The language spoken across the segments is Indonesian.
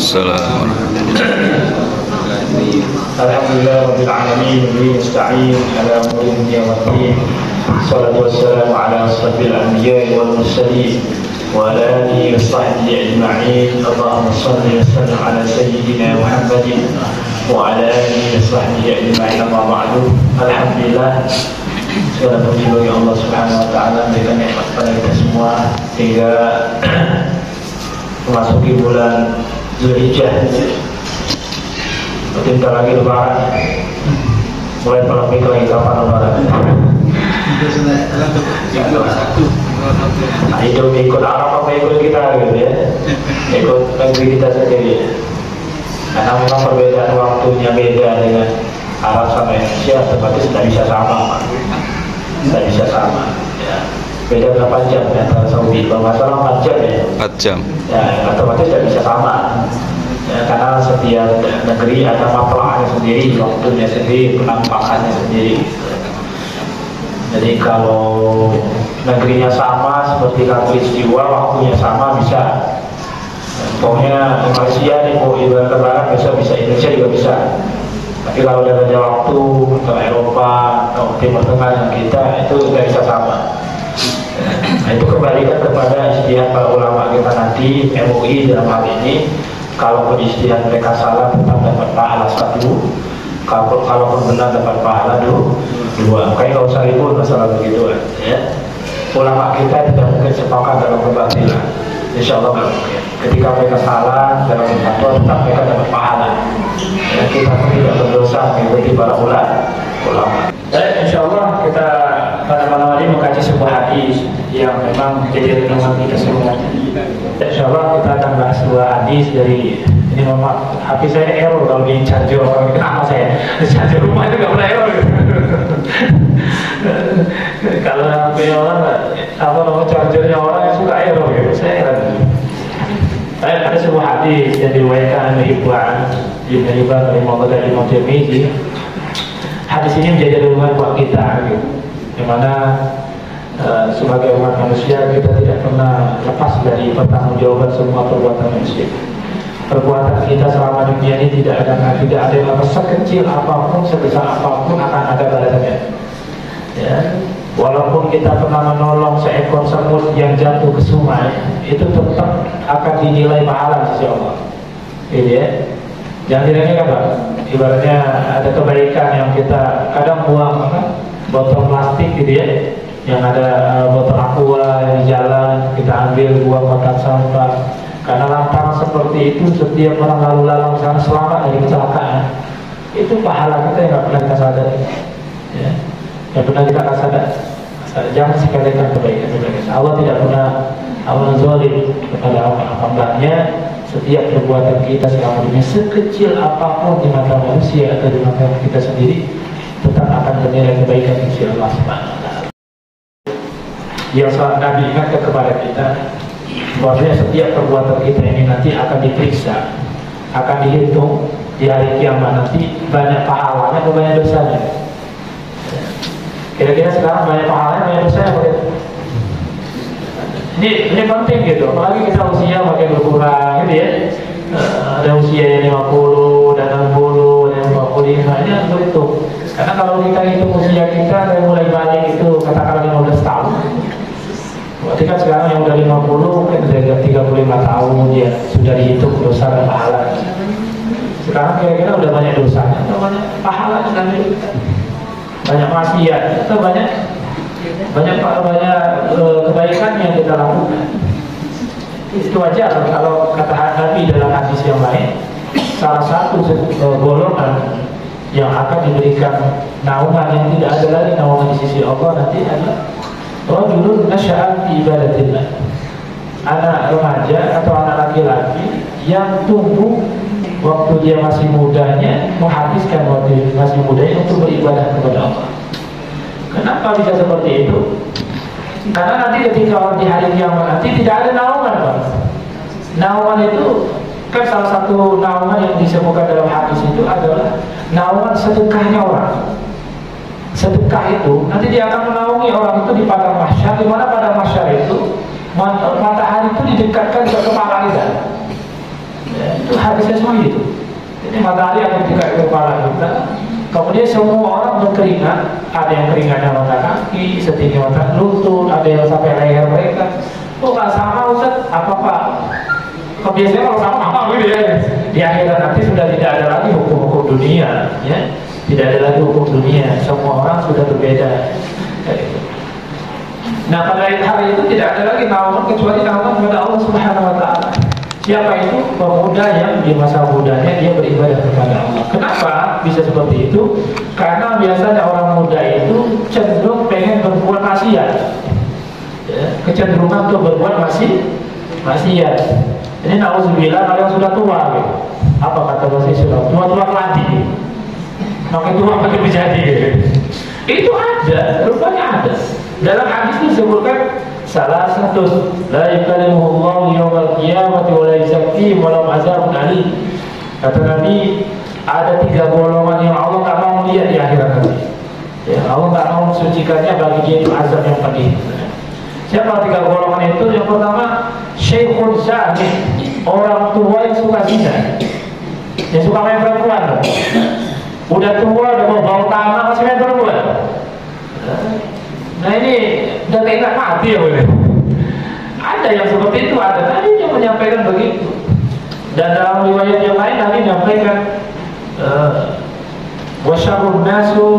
Waalaikumsalam. Alhamdulillahirabbil alamin wa nasta'in ala umuri dunya waddin. Shallallahu wassalamu ala asyrafil anbiya'i wal mursalin wa ala alihi wa sahbihi ajma'in. Allahumma shalli wa sallim ala sayyidina Muhammadin wa ala alihi wa sahbihi ajma'in. Amma ba'du. Alhamdulillah, segala puji bagi Allah Subhanahu wa taala memberikan nikmat pada kita semua sehingga memasuki bulan Zulhijjah. Bentar lagi lebaran. Mulai polemik lagi kapan lebaran. Nah, itu ikut Arab apa ikut kita gitu ya. Ikut negeri kita sendiri. Karena memang perbedaan waktunya beda dengan Arab sama Indonesia, otomatis tidak bisa sama. Tidak bisa sama ya. Beda berapa jam ya, antara Saudi. Kalau masalah 4 jam ya. 4 jam. Ya, otomatis tidak bisa sama. Ya, karena setiap negeri ada matlahnya sendiri, waktunya sendiri, penampakannya sendiri. Jadi kalau negerinya sama seperti Khatulistiwa, waktunya sama bisa. Pokoknya Malaysia nih mau ibarat lebaran besok bisa, Indonesia juga bisa. Tapi kalau udah ada waktu atau Eropa atau Timur Tengah yang kita itu tidak bisa sama. Nah, itu kembalikan kepada ijtihad para ulama kita nanti, MUI dalam hal ini. Kalau ijtihad mereka salah tetap dapat pahala 1, kalau benar dapat pahala 2. Makanya nggak usah ribut masalah begitu ya. Ulama kita tidak mungkin sepakat dalam kebatilan. Insya Allah nggak mungkin. Ketika mereka salah dalam fatwa tetap mereka dapat pahala. Ya, kita pun tidak berdosa mengikuti para ulama. Insya Allah kita pada malam hari mengkaji sebuah hadis yang memang menjadi renungan kita semua. Insya Allah kita akan bahas 2 hadis dari ini. Mama, HP saya error kalau di charger orang, kenapa saya di charger rumah itu nggak pernah error gitu. Kalau HP orang apa nomor chargernya orang yang suka error gitu, saya heran. Ada sebuah hadis yang diriwayatkan oleh Ibnu Hibban dari Muhammad dari Imam Tirmidzi. Hadis ini menjadi renungan buat kita gitu. Dimana sebagai umat manusia kita tidak pernah lepas dari pertanggungjawaban semua perbuatan manusia. Perbuatan kita selama dunia ini tidak ada yang lepas, sekecil apapun, sebesar apapun akan ada balasannya. Ya, walaupun kita pernah menolong seekor semut yang jatuh ke sungai, itu tetap akan dinilai pahala di sisi Allah. Gitu ya. Jangan diremehkan, Pak. Ibaratnya ada kebaikan yang kita kadang buang botol plastik gitu ya, yang ada botol aqua yang di jalan, kita ambil buang kotak sampah. Karena lantaran seperti itu setiap orang lalu lalang sana selamat dari kecelakaan. Itu pahala kita yang nggak pernah kita sadari. Ya, yang pernah kita nggak sadar. Jangan sepelekan kebaikan. Allah tidak pernah zalim kepada hamba-Nya. Setiap perbuatan kita selama dunia, sekecil apapun di mata manusia atau di mata kita sendiri, tetap akan bernilai kebaikan di sisi Allah Subhanahu wa taala. Yang Nabi ingatkan kepada kita, bahwasanya setiap perbuatan kita ini nanti akan diperiksa, akan dihitung di hari kiamat nanti, banyak pahalanya atau banyak dosanya. Kira-kira sekarang banyak pahalanya, banyak dosanya apa? Ini penting gitu, apalagi kita usia makin berkurang gitu ya. Ada usia yang 50, dan 60, dan 45, ini harus berhitung. Karena kalau kita hitung usia kita dari mulai balik itu katakanlah 15 tahun. Berarti kan sekarang yang udah 50 mungkin udah 35 tahun dia sudah dihitung dosa dan pahala. Sekarang kira-kira udah banyak dosanya atau banyak pahalanya nanti? Banyak maksiat atau banyak kebaikan yang kita lakukan. Itu wajar kalau kata Nabi dalam hadis yang lain, salah satu golongan yang akan diberikan naungan yang tidak ada lagi naungan di sisi Allah nanti adalah rajulun nasya'a fi ibadatillah. Anak remaja atau anak laki-laki yang tumbuh waktu dia masih mudanya, menghabiskan waktu masih mudanya untuk beribadah kepada Allah. Kenapa bisa seperti itu? Karena nanti ketika di hari kiamat nanti tidak ada naungan, Pak. Naungan itu kan salah satu naungan yang disebutkan dalam hadis itu adalah naungan sedekahnya orang. Sedekah itu nanti dia akan menaungi orang itu di padang mahsyar, di mana padang mahsyar itu matahari itu didekatkan ke kepala kita. Ya, Itu hadisnya semua itu. Jadi matahari akan dekat ke kepala kita. Kemudian semua orang berkeringat, ada yang keringatnya mata kaki, setinggi mata lutut, ada yang sampai leher mereka. Oh nggak sama Ustaz, apa-apa. Biasanya kalau sama gitu ya. Di akhirat nanti sudah tidak ada lagi hukum-hukum dunia, ya. Tidak ada lagi hukum dunia. Semua orang sudah berbeda. Nah pada hari itu tidak ada lagi naungan kecuali naungan kepada Allah Subhanahu Wa Taala. Siapa itu? Pemuda yang di masa mudanya dia beribadah kepada Allah. Kenapa bisa seperti itu? Karena biasanya orang muda itu cenderung pengen berbuat maksiat, ya, kecenderungan untuk berbuat maksiat. Ini nauzubillah kalau yang sudah tua, gitu. Apa kata bahasa Islam? Tua-tua keladi, makin tua makin menjadi. Gitu. Itu ada, rupanya ada. Dalam hadis itu disebutkan salah satu la yukallimuhullahu yawmal qiyamati wa la yuzakkihim wa lahum adzabun alim. Kata Nabi, ada 3 golongan yang Allah tak mau lihat di akhirat nanti. Ya, Allah tak mau mensucikannya, bagi dia itu azab yang pedih. Siapa 3 golongan itu? Yang pertama, syekhun zani, orang tua yang suka zina, yang suka main perempuan. Udah tua, udah mau bau tanah, masih main perempuan. Nah ini udah enak mati ya boleh. Ada yang seperti itu, ada tadi yang menyampaikan begitu. Dan dalam riwayat yang lain Nabi menyampaikan wasyarrun nasu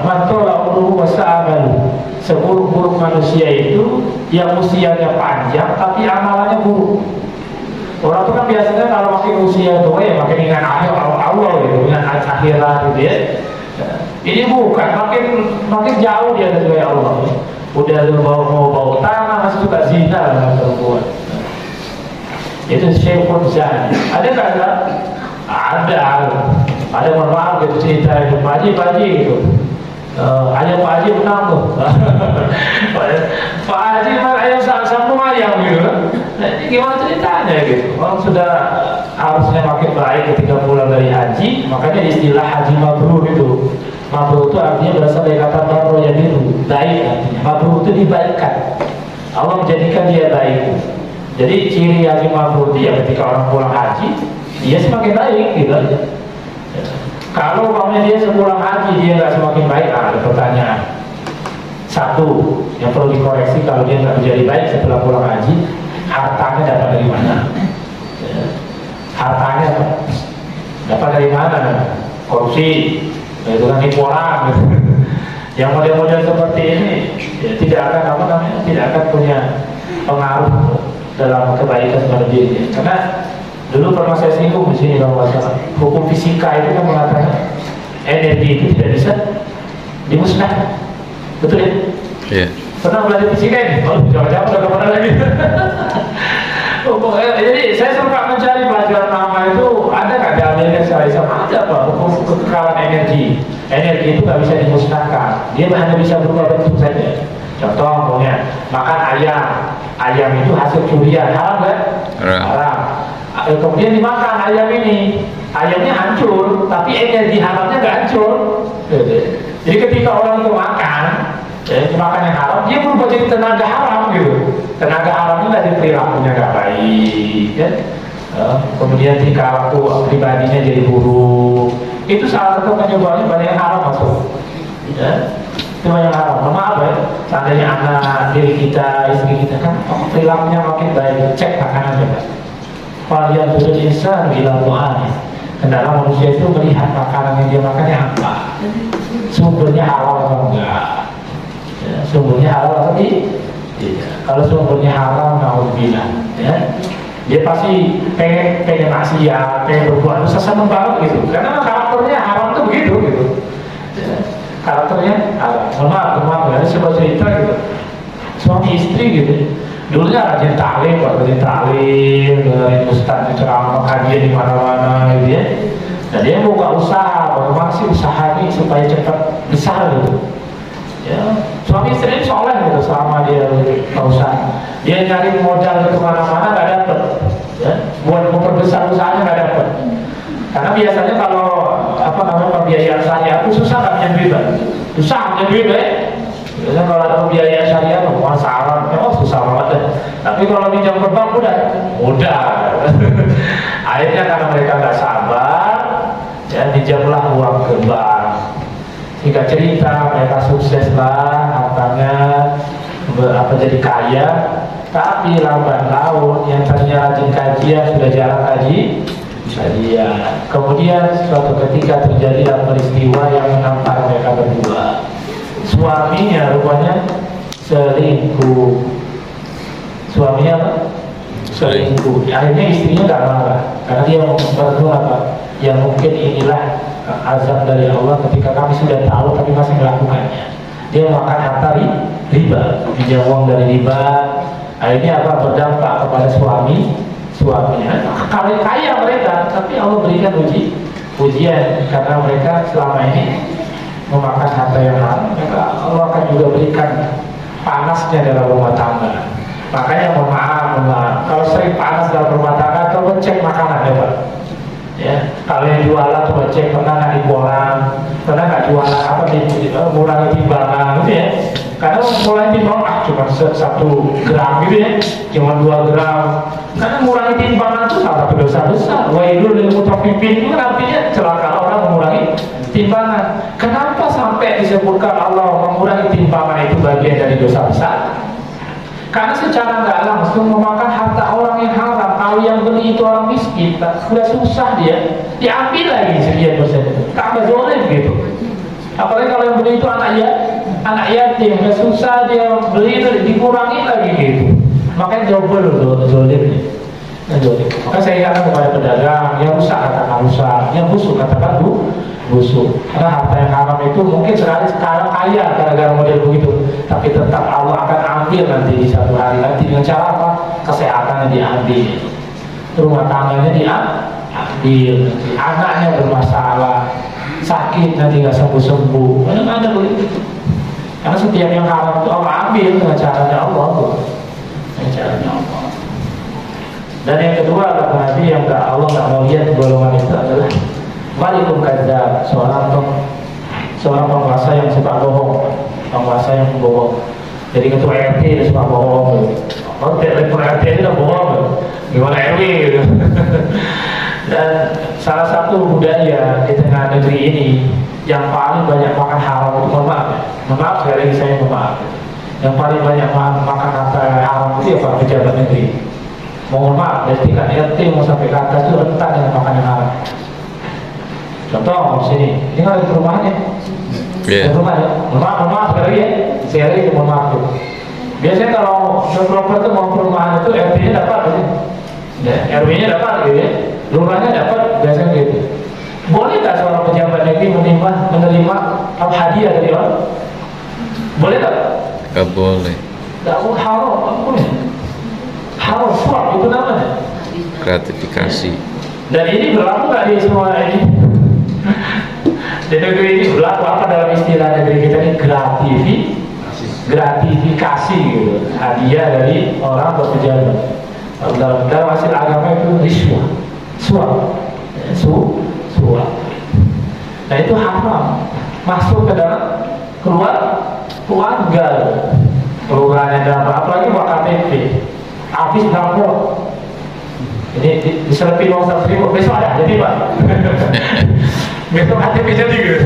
man tala umruhu wa sa'amalu. Seburuk-buruk manusia itu yang usianya panjang tapi amalannya buruk. Orang itu kan biasanya kalau makin usia tua ya makin ingat Allah gitu, ingat akhirat gitu ya. Ini bukan, makin jauh dia dari Allah. Udah mau bau tanah, masih suka zina dengan perempuan. Itu syekhun zani. Ada nggak? Ada mohon maaf gitu cerita itu Pak Haji gitu. Ayam Pak Haji menang tuh. Pak Haji malah ayam sambung ayam gitu. Nah, ini gimana ceritanya gitu? Orang sudah harusnya makin baik ketika pulang dari haji, makanya istilah haji mabrur itu. Mabrur itu artinya berasal dari kata barro yang biru, baik artinya. Mabrur itu dibaikkan. Allah menjadikan dia baik. Jadi ciri haji mabrur itu ya ketika orang pulang haji, dia semakin baik gitu aja. Kalau umpamanya dia sepulang haji dia nggak semakin baik, ada pertanyaan. Satu yang perlu dikoreksi, kalau dia nggak menjadi baik setelah pulang haji, hartanya dapat dari mana? Hartanya dapat dari mana? Korupsi, itu kan nipu orang. Gitu. Yang model-model seperti ini ya, tidak akan tidak akan punya pengaruh dalam kebaikan pada diri. Karena dulu pernah saya singgung di sini kalau masalah hukum fisika itu kan mengatakan energi itu tidak bisa dimusnahkan, betul ya? Iya. Pernah belajar fisika ini? Oh, jawab-jawab udah kemana lagi? Jadi saya suka mencari pelajaran nama itu ada nggak di Amerika secara Islam? Ada Pak, hukum kekekalan energi. Energi itu nggak bisa dimusnahkan, dia hanya bisa berubah bentuk saja. Contoh umpamanya makan ayam itu hasil curian, haram nggak? Haram. Kemudian dimakan ayam ini, ayamnya hancur, tapi energi haramnya nggak hancur. Jadi ketika orang itu makan, makan yang haram, dia berubah jadi tenaga haram gitu. Tenaga haramnya dari perilakunya nggak baik, ya. Kemudian tingkah laku pribadinya jadi buruk. Itu salah satu penyebabnya banyak yang haram masuk. Ya. Itu yang haram. Maaf ya, seandainya anak diri kita, istri kita kan perilakunya makin baik, cek makanan coba. Kalian sudah insan bilang Tuhan. Kendala manusia itu melihat makanan yang dia makan yang apa, sumbernya halal atau enggak. Ya, sumbernya halal atau tidak. Kalau sumbernya halal, naudzubillah, ya, dia pasti pengen maksiat, pengen berbuat dosa, seneng banget gitu. Karena karakternya haram itu begitu gitu. Ya, karakternya haram. Maaf, ada sebuah cerita gitu. Suami istri gitu. Dulunya rajin taklim, dengerin ustaz ceramah, kajian di mana-mana gitu ya. Dan dia buka usaha, bagaimana sih usaha ini supaya cepat besar gitu. Ya, suami istri ini soleh gitu selama dia usaha. Dia nyari modal ke mana-mana nggak dapet, ya. Buat memperbesar usahanya nggak dapet. Karena biasanya kalau pembiayaan syariah itu susah nggak punya duit, susah punya duit ya. Biasanya kalau ada pembiayaan syariah, saran, susah banget deh. Tapi kalau pinjam ke bank mudah. Akhirnya karena mereka nggak sabar, ya dijamlah uang ke bank. Singkat cerita mereka sukses lah, hartanya jadi kaya. Tapi lambat laun yang tadinya rajin kajian sudah jarang kajian. Kemudian suatu ketika terjadilah peristiwa yang menampar mereka berdua. Suaminya rupanya selingkuh. Suaminya apa? Selingkuh. Akhirnya istrinya gak marah karena dia merenung apa? Ya mungkin inilah azab dari Allah ketika kami sudah tahu tapi masih melakukannya. Dia makan harta riba, pinjam uang dari riba. Akhirnya apa? Berdampak kepada suaminya. Kaya mereka, tapi Allah berikan ujian karena mereka selama ini memakan harta yang haram. Maka Allah akan juga berikan panasnya dalam rumah tangga. Makanya mohon maaf, kalau sering panas dalam rumah tangga, coba cek makanan ya Pak. Ya, kalau yang jualan coba cek pernah nggak diborang, pernah nggak jualan apa mengurangi timbangan gitu ya. Karena mulai timbang cuma 1 gram gitu ya, cuma 2 gram. Karena mengurangi timbangan itu salah satu dosa besar. Wailul lil mutaffifin itu kan artinya celaka orang mengurangi timbangan. Kenapa sampai disebutkan Allah mengurangi timbangan itu bagian dari dosa besar? Karena secara nggak langsung memakan harta orang yang haram. Kalau yang beli itu orang miskin, sudah susah dia, diambil lagi sekian persen. Tambah zolim gitu. Apalagi kalau yang beli itu anak yatim, sudah susah dia beli itu dikurangi lagi gitu. Makanya double zolimnya. Maka saya ingatkan kepada pedagang, yang rusak katakan rusak, yang busuk katakan busuk. Karena harta yang haram itu mungkin sekarang kaya gara-gara model begitu, tapi tetap Allah akan ambil nanti di satu hari nanti dengan cara apa? Kesehatannya diambil, rumah tangganya diambil, anaknya bermasalah, sakit nanti nggak sembuh-sembuh. Ada begitu. Karena setiap yang haram itu Allah ambil dengan caranya Allah, dengan caranya Allah. Dan yang kedua adalah Nabi yang Allah nggak mau lihat golongan itu adalah Malikul Kadzdzab, seorang penguasa yang suka bohong, penguasa yang bohong. Jadi ketua RT dia suka bohong. Oh, ketua RT itu udah bohong, gimana RW gitu. Dan salah satu budaya di tengah negeri ini yang paling banyak makan haram, maaf sekali lagi saya maaf. Yang paling banyak makan harta haram itu ya para pejabat negeri. Mohon maaf, dari tingkat RT mau sampai ke atas itu rentan dengan makanan haram. Contoh sini, ini kan ada perumahan ya. Perumahan ya. Mohon maaf sekali lagi ya. Sekali lagi mohon maaf tuh. Biasanya kalau developer itu mau perumahan itu RT-nya dapat gitu. Ya, RW-nya dapat gitu ya. Lurahnya dapat biasanya gitu. Boleh tak seorang pejabat negeri menerima hadiah dari orang? Boleh tak? Gak boleh. Gak boleh, haram, boleh. Haram, suap itu namanya. Gratifikasi. Dan ini berlaku nggak di semua ini? Di negeri ini berlaku apa dalam istilah negeri kita ini? Gratifikasi gitu. Hadiah dari orang berpejabat. Dalam hasil agama itu riswah, suap, suap. Nah itu haram. Masuk ke dalam keluarga. Keluarganya dalam apalagi buat KTP. Habis lapor. Ini diselepin uang 100.000, besok ada jadi Pak. Besok KTP jadi gitu.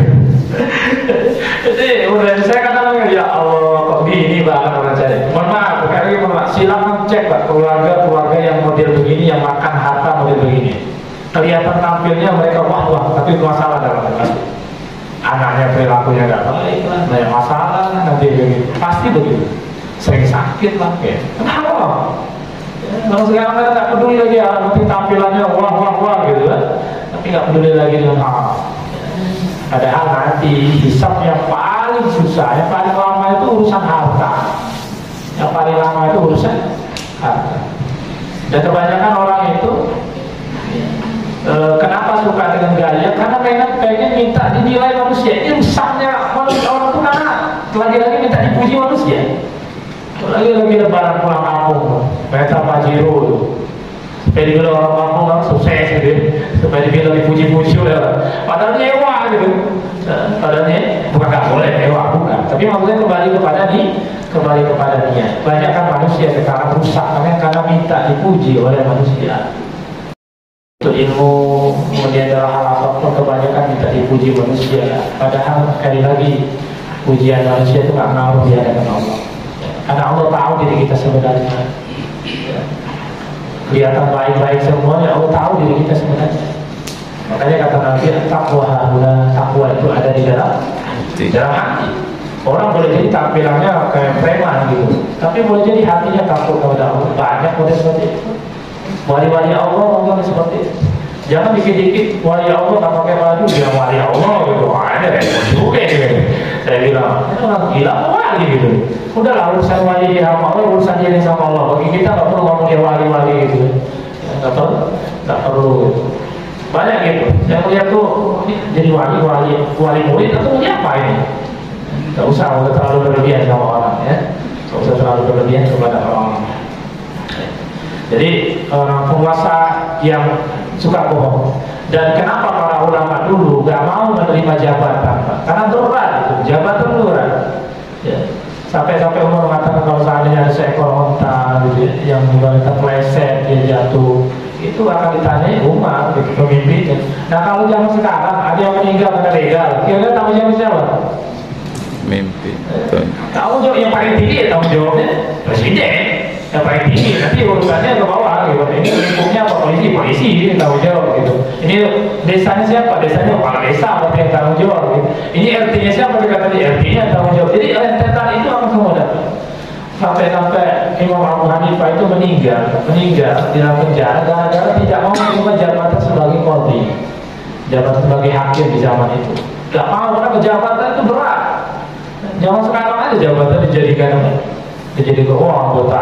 Jadi udah saya katakan ya Allah kok gini banget orang saya. Mohon maaf, sekali lagi silakan cek Pak keluarga yang model begini, yang makan harta model begini. Kelihatan tampilnya mereka wah, tapi masalah dalam hati. Anaknya perilakunya nggak baik lah, banyak masalah nanti begitu. Pasti begitu. Sering sakit lah, ya. Kenapa? Kalau sekarang kita nggak peduli lagi nanti tampilannya wah gitu kan, tapi nggak peduli lagi dengan hal. Padahal nanti hisab yang paling susah, yang paling lama itu urusan harta, yang paling lama itu urusan harta. Dan kebanyakan orang itu kenapa suka dengan gaya? Karena pengen minta dinilai manusia. Ini rusaknya orang itu karena lagi-lagi minta dipuji manusia. Lagi-lagi lebaran pulang kampung, mereka pajero supaya dibilang orang kampung kan sukses gitu, supaya dibilang dipuji-puji oleh orang. Padahal nyewa gitu, padahal bukan nggak boleh nyewa, bukan. Tapi maksudnya kembali kepada niat. Banyak kan manusia sekarang rusak karena minta dipuji oleh manusia. Untuk ilmu, kemudian dalam hal apapun kebanyakan kita dipuji manusia. Padahal sekali lagi pujian manusia itu nggak ngaruh di hadapan Allah. Karena Allah tahu diri kita sebenarnya. Kelihatan baik-baik semuanya, Allah tahu diri kita sebenarnya. Makanya kata Nabi, takwa itu ada di dalam hati. Orang boleh jadi tampilannya kayak preman gitu, tapi boleh jadi hatinya takut kepada Allah. Banyak boleh seperti itu. Wali-wali Allah ngomong seperti itu. Jangan dikit-dikit wali Allah tak pakai baju bilang wali Allah gitu. Ada repot juga gitu. Saya bilang, orang gila wali gitu. Udahlah urusan wali dia sama Allah, urusan dia sama Allah. Bagi kita nggak perlu ngomong dia wali-wali gitu. Nggak perlu gitu. Banyak gitu. Saya melihat tuh jadi wali murid atau apa ini? Nggak usah terlalu berlebihan sama orang ya. Nggak usah terlalu berlebihan kepada orang. Jadi penguasa yang suka bohong. Dan kenapa para ulama dulu gak mau menerima jabatan? Karena berat itu, jabatan berat. Ya. Sampai-sampai Umar mengatakan kalau seandainya ada seekor onta gitu, yang terpeleset dia jatuh, itu akan ditanyai Umar, gitu, pemimpinnya. Nah kalau zaman sekarang ada yang meninggal karena legal, kira-kira tanggung jawab siapa? Mimpi. Tanggung jawab yang paling tinggi tanggung jawabnya presiden. Yang paling tinggi, nanti urusannya ke bawah gitu. Ini lingkupnya apa? Polisi tanggung jawab gitu. Ini desanya siapa? Desanya kepala desa apa yang tanggung jawab gitu. Ini RT-nya siapa? RT-nya tanggung jawab. Jadi rentetan itu akan semua datang. Sampai Imam Abu Hanifah itu meninggal di dalam penjara gara-gara tidak mau menerima jabatan sebagai qadhi, jabatan sebagai hakim di zaman itu. Gak mau karena jabatan itu berat. Zaman sekarang aja jabatan dijadikan anggota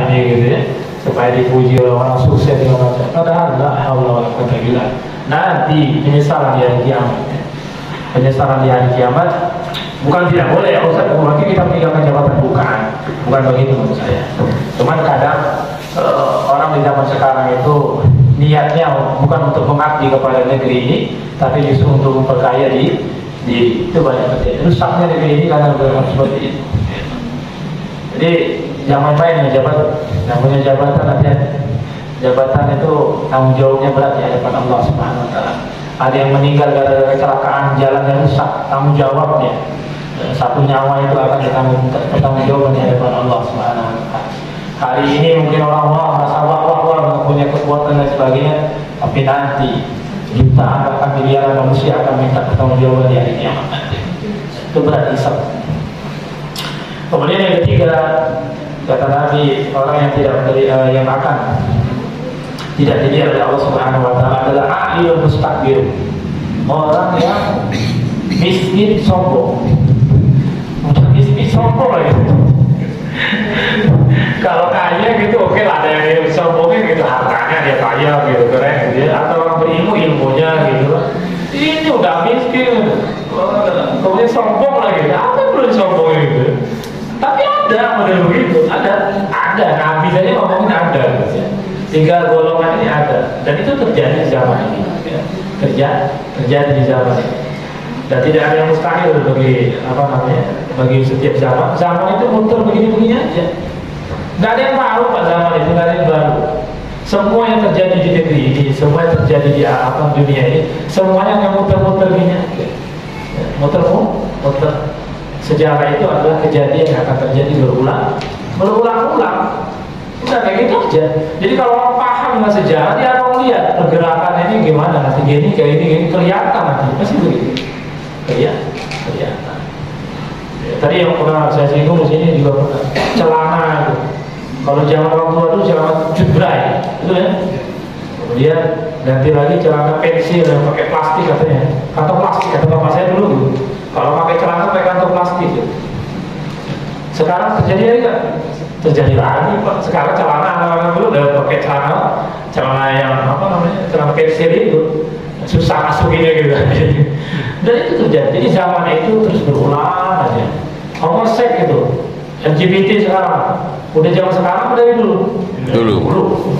ini gitu ya, supaya dipuji oleh orang sukses dengan macam. Padahal la haula wala quwwata illa billah. Nanti penyesalan di hari kiamat. Penyesalan di hari kiamat bukan tidak boleh ya Ustaz, lagi kita meninggalkan jabatan, bukan begitu menurut saya. Cuman kadang orang di zaman sekarang itu niatnya bukan untuk mengabdi kepada negeri ini, tapi justru untuk memperkaya di itu banyak terjadi. Rusaknya negeri ini karena berlaku seperti itu. Jadi jangan main namanya jabatan nanti. Jabatan itu tanggung jawabnya berat di hadapan Allah Subhanahu wa taala. Ada yang meninggal gara-gara kecelakaan jalan yang rusak, tanggung jawabnya. Satu nyawa itu akan bertanggung jawab di hadapan Allah Subhanahu wa taala. Hari ini mungkin orang merasa wah punya kekuatan dan sebagainya, tapi nanti jutaan bahkan miliaran manusia akan minta pertanggungjawaban di hari kiamat nanti. Itu berat hisab. Kemudian yang ketiga, kata Nabi, orang yang yang akan tidak dilihat oleh Allah Subhanahu wa taala adalah a'ilul mustakbir. Orang yang miskin sombong. Bukan miskin sombong lagi. Kalau kaya gitu oke lah, ada yang sombongnya gitu, hartanya dia kaya gitu, keren gitu. Atau orang berilmu ilmunya gitu. Ini udah miskin. Kemudian sombong lagi. Apa yang perlu disombongin gitu? Tapi ada model begitu, ada. Nabi saja ngomongin ada, sehingga golongan ini ada, dan itu terjadi di zaman ini, terjadi di zaman ini, dan tidak ada yang mustahil bagi setiap zaman. Zaman itu muter begini-begini aja, nggak ada yang baru pada zaman itu, nggak ada yang baru. Semua yang terjadi di negeri ini, semua yang terjadi di dunia ini, semuanya yang muter-muter gini aja, muter. Sejarah itu adalah kejadian yang akan terjadi berulang-ulang. Udah kayak gitu aja. Jadi kalau orang paham dengan sejarah, dia akan lihat pergerakan ini gimana, nanti gini, kayak ini kelihatan nanti, pasti begitu. Kelihatan. Ya, tadi yang pernah saya singgung di sini juga pernah celana itu. Kalau zaman orang tua dulu celana cutbray, itu ya. Kemudian ganti lagi celana pensil yang pakai plastik katanya, kantong plastik kata bapak saya dulu gitu. Kalau pakai celana pakai kantong plastik gitu. Sekarang terjadi nggak? Terjadi lagi Pak. Sekarang celana anak-anak dulu udah pakai celana yang celana pensil itu, susah masukinnya gitu. Dan itu terjadi. Jadi zaman itu terus berulang aja. Homoseks gitu, LGBT sekarang. Udah zaman sekarang udah dari dulu.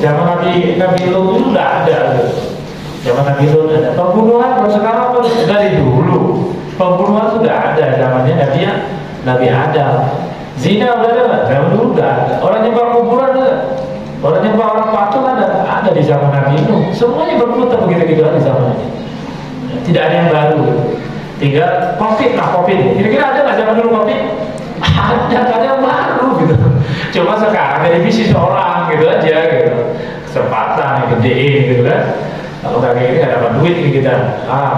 Zaman Nabi Lut itu udah ada. Zaman Nabi Lut ada. Pembunuhan kalau sekarang dari dulu. Pembunuhan sudah ada zamannya Nabi Adam. Zina udah ada, zaman dulu udah ada. Orang nyembah kuburan ada. Orang nyembah orang patung ada ada di zaman Nabi Nuh. Semuanya berputar begitu-gitu di zaman ini. Tidak ada yang baru. Tinggal COVID, COVID. Kira-kira ada nggak zaman dulu COVID? Ada yang baru gitu. Cuma sekarang dari bisnis orang gitu aja gitu. Kesempatan gedein gitu kan. Kalau nggak kayak gini nggak dapat duit nih kita.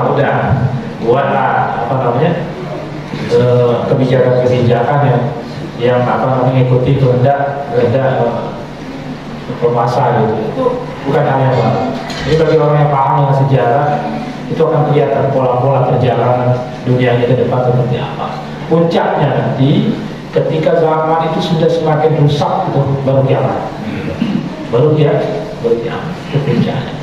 Udah buatlah apa namanya kebijakan-kebijakan yang mengikuti kehendak penguasa gitu. Itu bukan hal yang baru. Jadi bagi orang yang paham dengan sejarah, itu akan kelihatan pola-pola perjalanan dunia ini ke depan seperti apa. Puncaknya nanti ketika zaman itu sudah semakin rusak, itu baru kiamat. Baru kiamat. Itu puncaknya.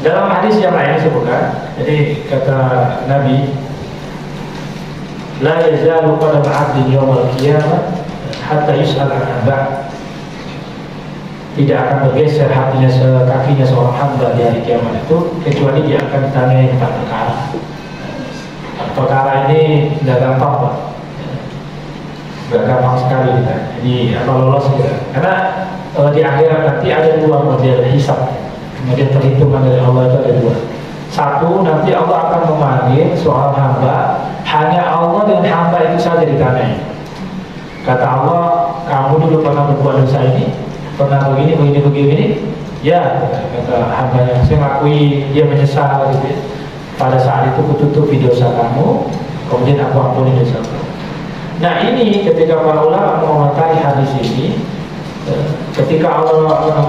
Dalam hadis yang lain disebutkan, jadi kata Nabi, la yazalu qadam 'abdin yawmal qiyamah hatta yus'al 'an arba'. Tidak akan bergeser kakinya seorang hamba di hari kiamat itu kecuali dia akan ditanyai 4 perkara. Perkara ini tidak gampang, Pak. Tidak gampang sekali kita. Jadi apa lolos kita? Karena di akhirat nanti ada 2 model hisab. Kemudian perhitungan dari Allah itu ada 2. Satu, nanti Allah akan memanggil seorang hamba, hanya Allah dan hamba itu saja ditanyai. Kata Allah, kamu dulu pernah berbuat dosa ini, pernah begini. Ya, kata hambanya, saya ngakui, dia menyesal gitu ya. Pada saat itu kututupi dosa kamu, kemudian aku ampuni dosa kamu. Nah ini ketika para ulama mengomentari hadis ini, ketika Allah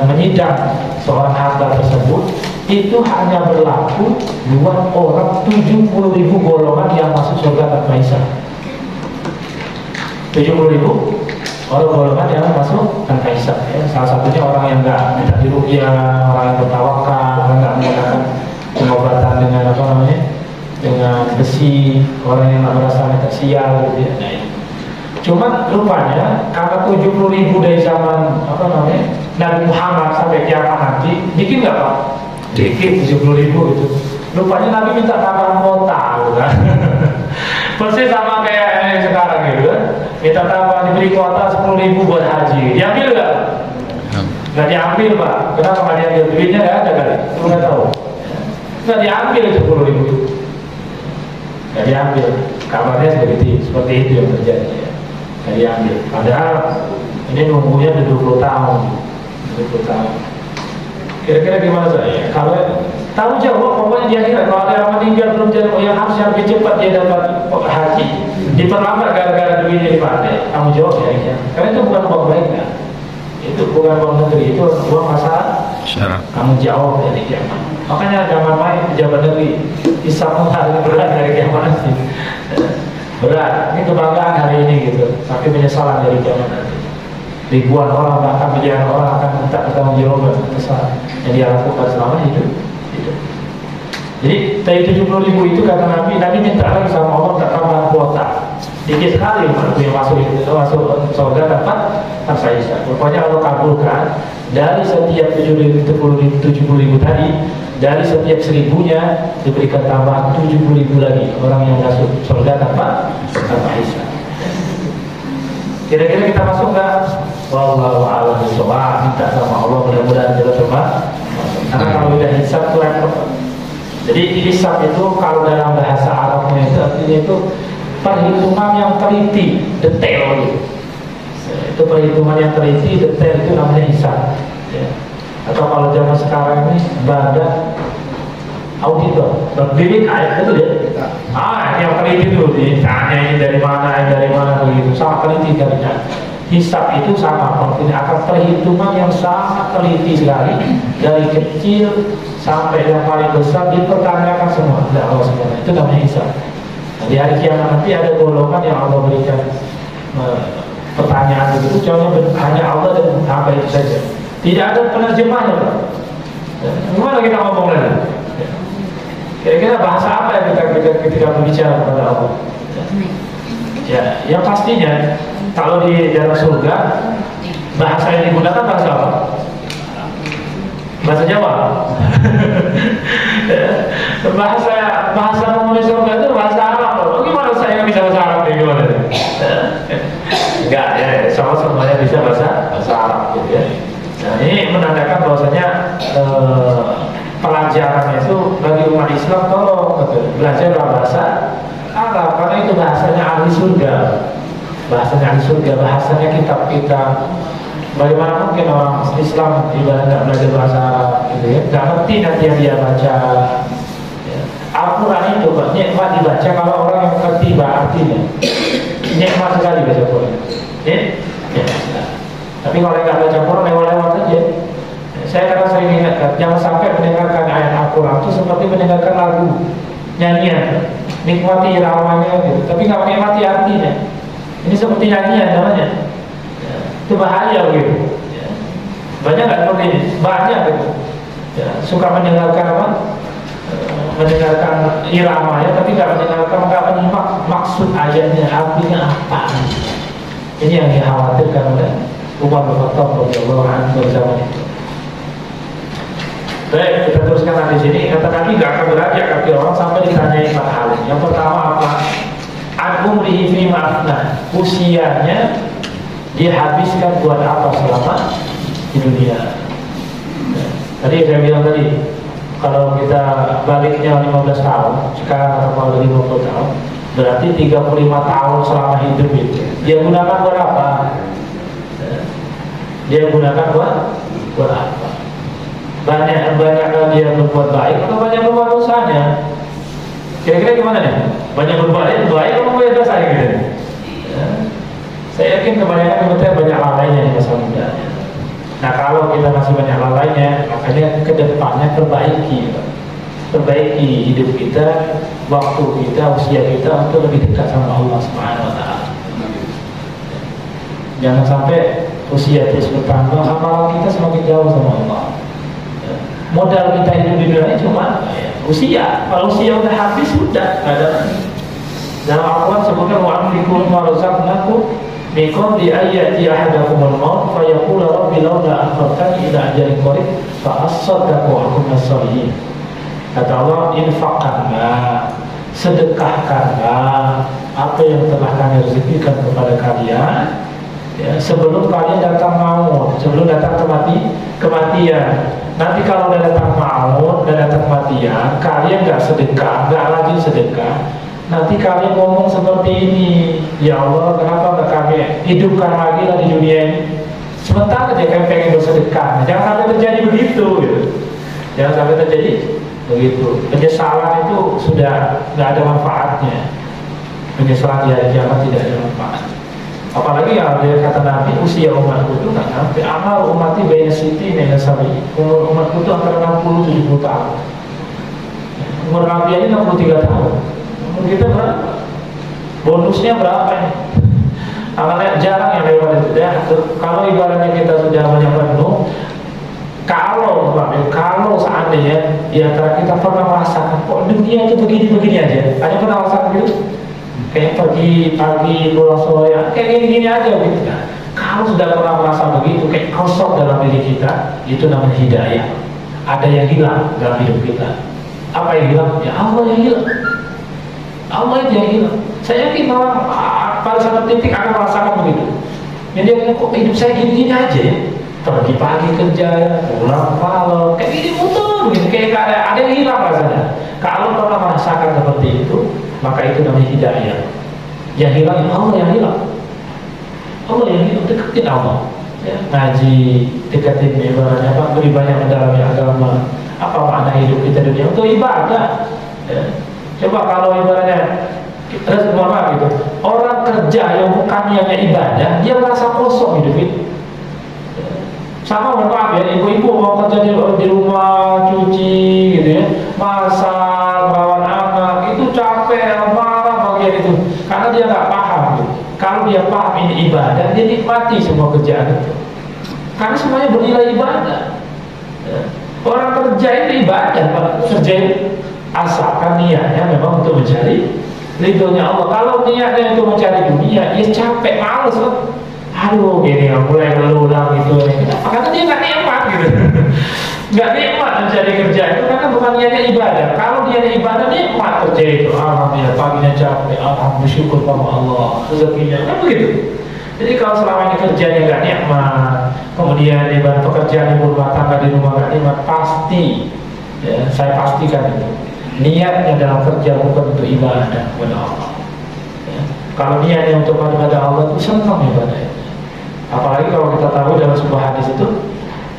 menyidang seorang hamba tersebut, itu hanya berlaku buat orang 70.000 golongan yang masuk surga tanpa hisab. 70.000 orang golongan yang masuk tanpa hisab. Ya. Salah satunya orang yang nggak minta diruqyah, orang yang bertawakal, orang nggak menggunakan pengobatan dengan dengan besi, orang yang nggak merasa mata sial gitu ya. Nah, cuman rupanya karena 70.000 dari zaman Nabi Muhammad sampai kiamat nanti, dikit nggak Pak? Dikit 70.000 gitu. Rupanya Nabi minta tambahan kuota, kan? Persis sama kayak sekarang gitu kan? Minta tambahan diberi kuota 10.000 buat haji. Diambil nggak? Nggak diambil Pak. Kenapa nggak diambil? Duitnya nggak ada kali. Nggak tahu. Nggak diambil 10.000 itu. Nggak diambil. Kabarnya seperti itu yang terjadi. Ya. Nggak diambil. Padahal ini nunggunya udah 20 tahun. 20 tahun. Kira-kira gimana saya? Kalau tahu jawab, pokoknya di akhirat kalau ada yang meninggal belum jadi yang harusnya lebih cepat dia dapat haji, diperlambat gara-gara duitnya dipakai. Kamu jawab ya, karena itu bukan uang mereka, itu bukan uang negeri, itu uang masalah. Kamu jawab dari kiamat. Makanya zaman main pejabat negeri bisa menghadapi berat dari kiamat nanti. Berat, ini kebanggaan hari ini gitu, tapi penyesalan dari kiamat nanti. Ribuan orang, bahkan miliaran orang akan minta pertanggungjawaban kesalahan yang dia lakukan selama hidup. Jadi dari 70.000 itu kata Nabi minta lagi sama Allah tak tambah kuota. Dikit sekali yang masuk surga dapat tanpa hisab. Pokoknya Allah kabulkan dari setiap 70.000 tadi, dari setiap 1.000-nya diberikan tambahan 70.000 lagi orang yang masuk surga tanpa hisab. Kira-kira kita masuk nggak? Wallahu a'lam bishawab. Minta sama Allah mudah-mudahan kita coba. Karena kalau udah hisab itu repot. Jadi hisab itu kalau dalam bahasa Arabnya itu artinya itu perhitungan yang teliti, detail gitu. Itu perhitungan yang teliti, detail itu namanya hisab. Ya. Atau kalau zaman sekarang ini badan auditor, berdiri kayak itu ya. Yang teliti itu ditanya ini dari mana begitu. Sangat teliti katanya. Hisab itu sama, artinya akan perhitungan yang sangat teliti sekali dari kecil sampai yang paling besar dipertanyakan semua oleh Allah SWT. Itu namanya hisab. Nah, di hari kiamat nanti ada golongan yang Allah berikan pertanyaan begitu, contohnya hanya Allah dan hamba itu saja. Tidak ada penerjemahnya, Pak. Gimana kita ngomong lagi? Kira-kira bahasa apa yang kita ketika berbicara kepada Allah? Ya, yang pastinya kalau di dalam surga bahasa yang digunakan bahasa apa? Bahasa Jawa. bahasa penghuni surga itu bahasa Arab. Gimana saya bisa bahasa Arab gimana? Enggak ya, semuanya bisa bahasa Arab gitu ya. Nah, ini menandakan pelajaran itu bagi umat Islam tolong belajar bahasa Arab karena itu bahasanya ahli surga, bahasanya kitab kita. Bagaimana mungkin orang Islam ibadah nggak belajar bahasa Arab gitu ya, nggak ngerti nanti yang dia baca ya. Al-Quran itu nikmat dibaca kalau orang yang ngerti artinya, nikmat sekali baca Quran ya. Tapi kalau nggak baca Quran lewat-lewat aja. Saya kadang sering ingatkan, jangan sampai mendengarkan ayat Al-Quran itu seperti mendengarkan lagu nyanyian, nikmati iramanya gitu, tapi nggak menikmati artinya. Ini seperti nyanyian namanya, itu bahaya gitu. Banyak nggak seperti ini? Banyak gitu. Ya, suka mendengarkan apa? Mendengarkan iramanya, tapi nggak menyimak maksud ayatnya, artinya apa. Ini yang dikhawatirkan oleh Umar bin Khattab radhiyallahu anhu zaman itu. Baik, kita teruskan lagi sini. Kata Nabi nggak akan beranjak kaki orang sampai ditanyai 4 hal. Yang pertama apa? An-umrihi fi ma'afna, usianya dia habiskan buat apa selama di dunia. Tadi saya bilang tadi, kalau kita baliknya 15 tahun, sekarang atau lagi 20 tahun, berarti 35 tahun selama hidup itu dia gunakan buat apa? Dia gunakan buat apa? Banyak dia berbuat baik atau banyak berbuat dosanya? Kira-kira gimana nih? Banyak berbuat baik atau berbuat dosa gitu? Ya. Saya yakin kebanyakan kita banyak lalainya di masa mudanya. Nah kalau kita masih banyak lalainya, makanya ke depannya perbaiki hidup kita, waktu kita, usia kita untuk lebih dekat sama Allah Subhanahu Wa Taala. Jangan sampai usia terus bertambah, amalan kita semakin jauh sama Allah. Modal kita hidup di dunia cuma usia. Kalau usia udah habis, sudah ada. Dalam Al-Quran sebutkan wa'amlikum warzaqnakum min di ayati ahadakumul maut fa yaqulu rabbi laula akhartani ila ajalin qarib fa asaddaqu wa akun as-salihin. Kata Allah, infakkanlah, sedekahkanlah apa yang telah kami rezekikan kepada kalian ya, sebelum kalian datang maut, sebelum datang kematian. Nanti kalau udah datang maut, udah datang kematian, kalian nggak sedekah, nggak rajin sedekah, nanti kalian ngomong seperti ini, ya Allah, kenapa nggak kami hidupkan lagi lah di dunia ini? Sementara aja kami pengen bersedekah. Jangan sampai terjadi begitu, gitu. Jangan sampai terjadi begitu. Penyesalan itu sudah nggak ada manfaatnya. Penyesalan di hari kiamat tidak ada manfaat. Apalagi ya dia kata Nabi, usia umatku itu nggak sampai amal umati bayna siti nena sabi. Umur umatku itu antara 60-70 tahun. Umur Nabi aja 63 tahun. Umur kita berapa? Bonusnya berapa nih? Amalnya jarang yang lewat itu ya. Kalau ibaratnya kita sudah banyak penuh, kalau seandainya di antara kita pernah merasakan kok dunia itu begini-begini aja, ada pernah merasakan gitu? Kayak pagi pulang sore, kayak gini-gini aja gitu kan. Kalau sudah pernah merasa begitu, kayak kosong dalam diri kita, itu namanya hidayah. Ada yang hilang dalam hidup kita. Apa yang hilang? Ya Allah yang hilang. Allah itu yang hilang. Saya yakin orang pada satu titik akan merasakan begitu. Jadi dia bilang, kok hidup saya gini-gini aja ya? Pergi pagi kerja, pulang malam, kayak gini muter gitu, kayak ada yang hilang rasanya. Kalau pernah merasakan seperti itu, maka itu namanya hidayah. Yang hilang Allah yang hilang. Allah yang hilang, deketin Allah. Ya, ngaji, deketin ibaratnya apa? Beri banyak mendalami agama. Apa makna hidup kita dunia? Untuk ibadah. Ya. Coba kalau ibaratnya rezeki gitu, orang kerja yang bukan niatnya ibadah, dia merasa kosong hidup itu. Sama mohon ya, ibu-ibu mau kerja di rumah, cuci gitu ya, masak, merawat anak, itu capek, marah bagian itu, karena dia nggak paham gitu. Kalau dia paham ini ibadah, dia nikmati semua kerjaan itu, karena semuanya bernilai ibadah. Orang kerja itu ibadah, kerja asalkan niatnya memang untuk mencari ridhonya Allah. Kalau niatnya untuk mencari dunia, dia capek, males kan. Aduh, gini mulai berulang gitu. Karena dia nggak nikmat gitu, nggak nikmat mencari kerja itu karena bukan niatnya ibadah. Kalau dia ibadah, nikmat kerja itu. Alhamdulillah, paginya capek, alhamdulillah syukur sama Allah, rezekinya kan begitu. Jadi kalau selama ini kerjanya nggak nikmat, kemudian ibarat pekerjaan ibu rumah tangga di rumah nggak nikmat, pasti ya, saya pastikan itu niatnya dalam kerja bukan untuk ibadah kepada Allah ya. Kalau niatnya untuk ibadah Allah itu senang ibadahnya. Apalagi kalau kita tahu dalam sebuah hadis itu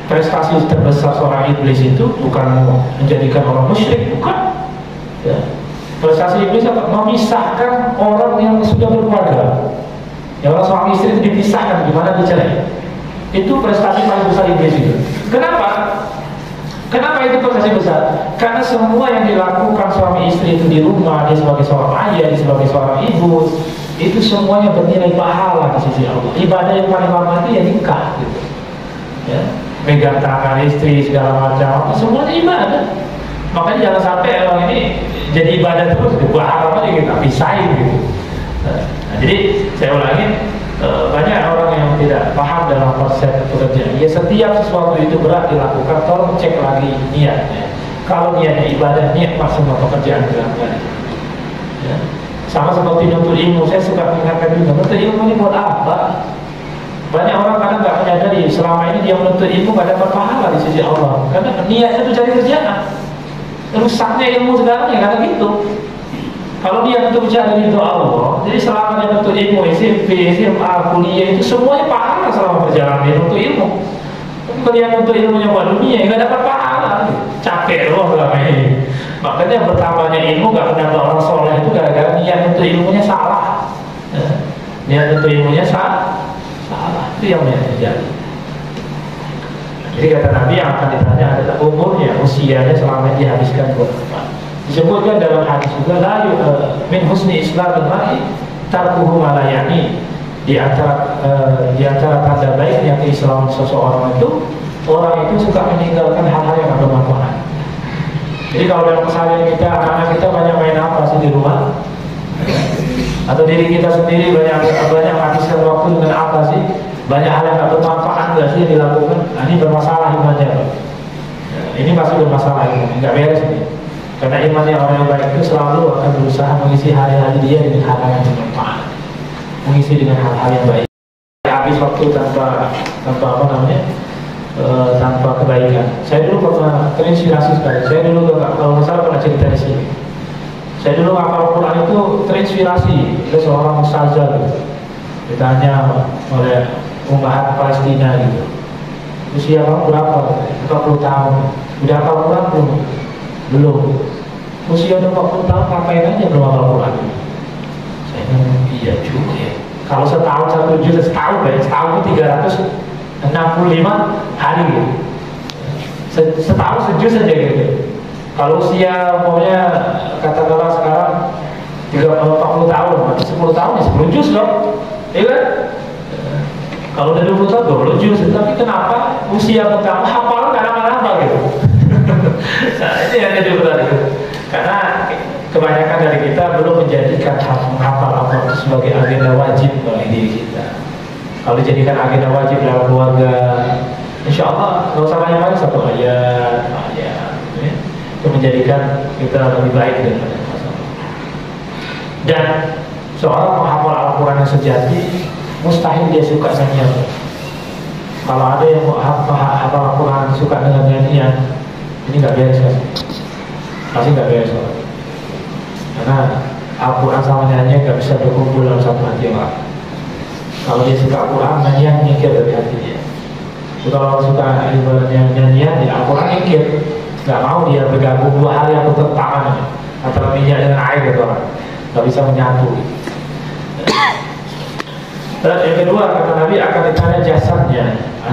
prestasi terbesar seorang iblis itu bukan menjadikan orang musyrik, bukan ya. Prestasi iblis apa? Memisahkan orang yang sudah berkeluarga. Ya, orang suami istri itu dipisahkan, gimana dicerai. Itu prestasi paling besar iblis itu. Kenapa? Kenapa itu prestasi besar? Karena semua yang dilakukan suami istri itu di rumah, dia sebagai seorang ayah, dia sebagai seorang ibu, itu semuanya bernilai pahala di sisi Allah. Ibadah yang paling lama itu ya nikah gitu. Ya, megang tangan istri segala macam, semuanya ibadah. Makanya jangan sampai orang ini jadi ibadah terus, berharap aja kita pisahin gitu. Nah, jadi saya ulangi, banyak orang yang tidak paham dalam konsep pekerjaan. Ya, setiap sesuatu itu berat dilakukan, tolong cek lagi niatnya. Kalau niatnya ibadah, nikmat semua pekerjaan dilakukan. Ya. Sama seperti nuntut ilmu, saya suka mengingatkan juga, nuntut ilmu ini buat apa? Banyak orang kadang nggak menyadari selama ini dia menuntut ilmu gak dapat pahala di sisi Allah, karena niatnya itu cari kerjaan. Rusaknya ilmu sekarang ya karena gitu. Kalau dia untuk mencari ridho Allah, jadi selama dia menuntut ilmu SMP, SMA, kuliah itu semuanya pahala selama perjalanan dia menuntut ilmu. Tapi kalau dia menuntut ilmunya buat dunia, nggak dapat pahala, capek loh selama ini. Makanya bertambahnya ilmu nggak menambah orang soleh itu gara-gara niat untuk ilmunya salah. Niat untuk ilmunya salah, itu yang terjadi. Jadi kata Nabi yang akan ditanya adalah umurnya, usianya selama dihabiskan buat apa. Disebutkan dalam hadis juga la min husni islamil mar'i tarkuhu ma la ya'ni. Di antara tanda baiknya keislaman seseorang itu, orang itu suka meninggalkan hal-hal yang tidak bermanfaat. Jadi kalau dalam keseharian kita, anak-anak kita banyak main apa sih di rumah? Atau diri kita sendiri banyak menghabiskan waktu dengan apa sih? Banyak hal yang tidak bermanfaat nggak sih dilakukan? Nah, ini bermasalah imannya. Ini pasti bermasalah, nggak beres nih. Karena imannya orang yang baik itu selalu akan berusaha mengisi hari-hari dia dengan hal-hal yang bermanfaat, mengisi dengan hal-hal yang baik. Habis waktu tanpa apa namanya, tanpa kebaikan. Saya dulu pernah terinspirasi sekali. Saya dulu kalau nggak salah pernah cerita di sini. Saya dulu hafal Quran itu terinspirasi oleh seorang ustazah gitu. Ditanya oleh ummahat Palestina gitu. Usia kamu berapa? 40 tahun. Udah hafal Quran belum? Belum. Usia 40 tahun ngapain aja belum hafal Quran? Saya bilang iya juga ya. Kalau setahun 1 juta setahun ya, setahun itu 365 hari gitu. Setahun sejus saja gitu. Kalau usia pokoknya katakanlah sekarang 40 tahun, berarti 10 tahun ya 10 juz dong. Iya kan? Kalau udah 20 tahun 20 juz, tapi kenapa usia pertama hafalan gak nambah-nambah gitu? Nah, ini yang jadi berat gitu. Karena kebanyakan dari kita belum menjadikan menghafal Al-Quran sebagai agenda wajib bagi diri kita. Kalau dijadikan agenda wajib dalam keluarga, insya Allah nggak usah banyak-banyak, 1 ayat, ya. Itu menjadikan kita lebih baik daripada masalah. Dan seorang menghafal Al-Quran yang sejati, mustahil dia suka nyanyian. Kalau ada yang menghafal Al-Quran suka dengan nyanyian, ini nggak beres kan? Pasti nggak beres. Karena Al-Quran sama nyanyian nggak bisa berkumpul dalam satu hati orang. Kalau dia suka Al-Quran, nyanyian nyingkir dari hati dia. Kalau suka ibaratnya nyanyian, ya Al-Quran nyingkir. Gak mau dia bergabung, 2 hal yang bertentangan antara minyak dengan air gitu orang. Gak bisa menyatu. Dan yang kedua kata Nabi akan ditanya jasadnya,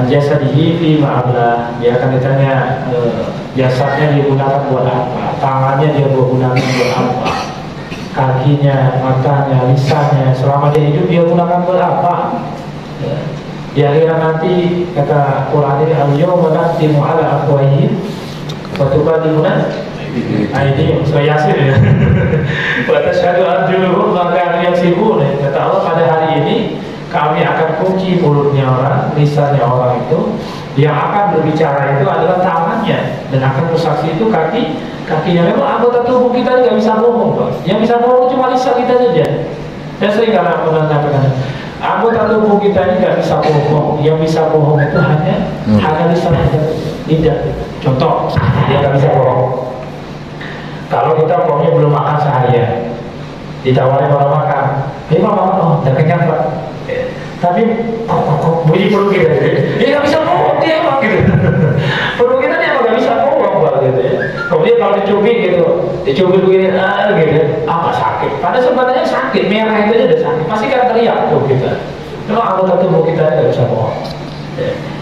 jasadihi fi ma'ablah. Dia akan ditanya jasadnya digunakan buat apa, tangannya dia gunakan buat apa, kakinya, matanya, lisannya selama dia hidup dia gunakan buat apa. Di akhirat nanti kata Quran ini al-yawma nakhtimu ala afwahihim wa tukallimuna aydihim. Surah Yasin ya. Wa tashhadu arjuluhum ma kanu yaksibun. Kata Allah pada hari ini kami akan kunci mulutnya orang, lisannya orang itu. Yang akan berbicara itu adalah tangannya, dan akan bersaksi itu kakinya. Memang anggota tubuh kita nggak bisa ngomong, Pak. Yang bisa ngomong cuma lisan kita saja. Saya sering menyampaikan anggota tubuh kita ini nggak bisa bohong. Yang bisa bohong itu hanya lisan saja, lidah. Contoh, dia nggak bisa bohong. Kalau kita bohongnya belum makan seharian, ditawarin orang makan, ini mau makan, oh udah kenyang Pak. Tapi bunyi perut kita, dia nggak bisa bohong dia Pak gitu. Perut kita dia nggak bisa bohong Pak gitu ya. Kemudian kalau dicubit gitu, dicubit begini, gitu, apa sakit? Pada sebenarnya sakit, merah itu aja udah sakit, pasti kan teriak tuh kita. Kalau anggota tubuh kita nggak bisa bohong.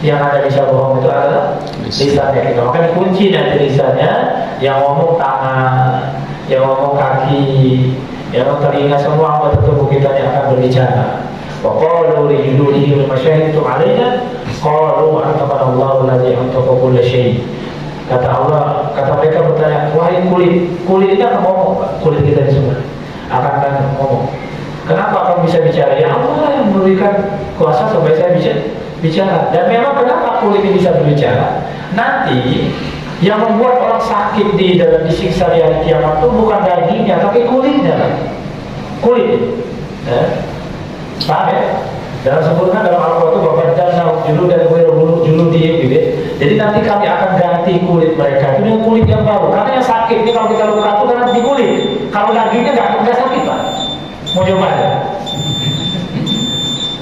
Yang ada bisa bohong itu adalah lisannya kita. Makanya kunci nanti lisannya, yang ngomong tangan, yang ngomong kaki, yang telinga, semua anggota tubuh kita yang akan berbicara. Waqalu li juludihim lima syahidtum alaina qalu antaqana Allahu alladzi antaqa kulla syai'. Kata Allah, kata mereka bertanya, wahai kulit ini akan ngomong Pak, kulit kita ini semua akan ngomong. Kenapa kamu bisa bicara? Ya Allah yang memberikan kuasa supaya saya bisa bicara. Dan memang kenapa kulit ini bisa berbicara? Nanti yang membuat orang sakit di dalam disiksa di hari kiamat itu bukan dagingnya, tapi kulitnya. Kulit. Paham ya? Dalam sempurna dalam Al-Quran itu bapak dan julu dan julu dia gitu. Jadi nanti kami akan ganti kulit mereka itu dengan kulit yang baru. Karena yang sakit ini kalau kita luka itu karena di kulit. Kalau dagingnya nggak sakit Pak. Mau coba ya?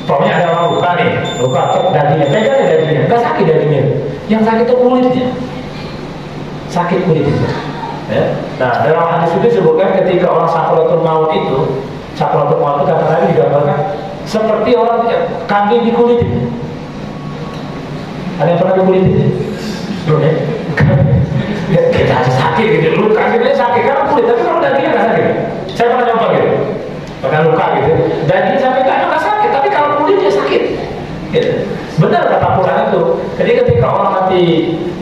Pokoknya ada orang luka nih, luka dagingnya, pegang ya dagingnya, nggak sakit dagingnya. Yang sakit itu kulitnya. Sakit kulit itu. Ya? Nah dalam hadis itu disebutkan ketika orang sakratul maut itu kata Nabi digambarkan seperti orang kambing dikulit itu. Ada yang pernah dikulit itu? Belum ya? Kita aja sakit gitu, lu kakinya sakit karena kulit, tapi kalau dagingnya nggak sakit. Saya pernah coba gitu, pernah luka gitu, daging sampai kakinya nggak sakit, tapi kalau kulitnya sakit. Gitu. Benar kata Quran itu. Jadi ketika orang mati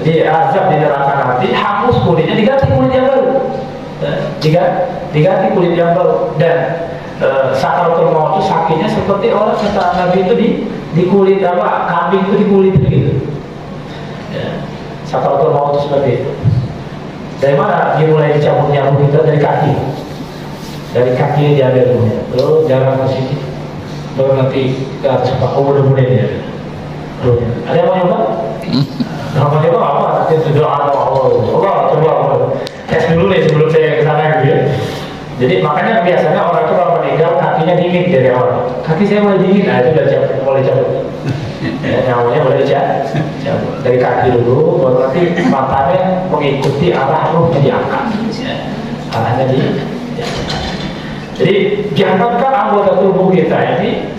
di azab di neraka nanti, hangus kulitnya, diganti kulit yang baru. Diganti kulit yang baru. Dan sakaratul maut itu sakitnya seperti orang kata Nabi itu di kulit apa, kambing itu di kulit gitu. Ya. Sakaratul maut itu seperti itu. Dari mana dimulai dicabutnya ruh kita? Dari kaki. Dari kakinya diambil ruhnya. Lalu jalan ke sini. Baru nanti ke atas Pak. Oh mudah-mudahan dia ruhnya. Ada yang mau nyoba? Mau nyoba apa? Nanti doa Allah coba tes dulu nih sebelum saya kesana gitu ya. Jadi makanya biasanya orang itu kalau meninggal kakinya dingin dari awal. Kaki saya mulai dingin, nah itu udah mulai cabut. Nyawanya mulai cabut dari kaki dulu, baru nanti matanya mengikuti arah ruhnya diangkat. Arahnya jadi jangankan anggota tubuh kita ini,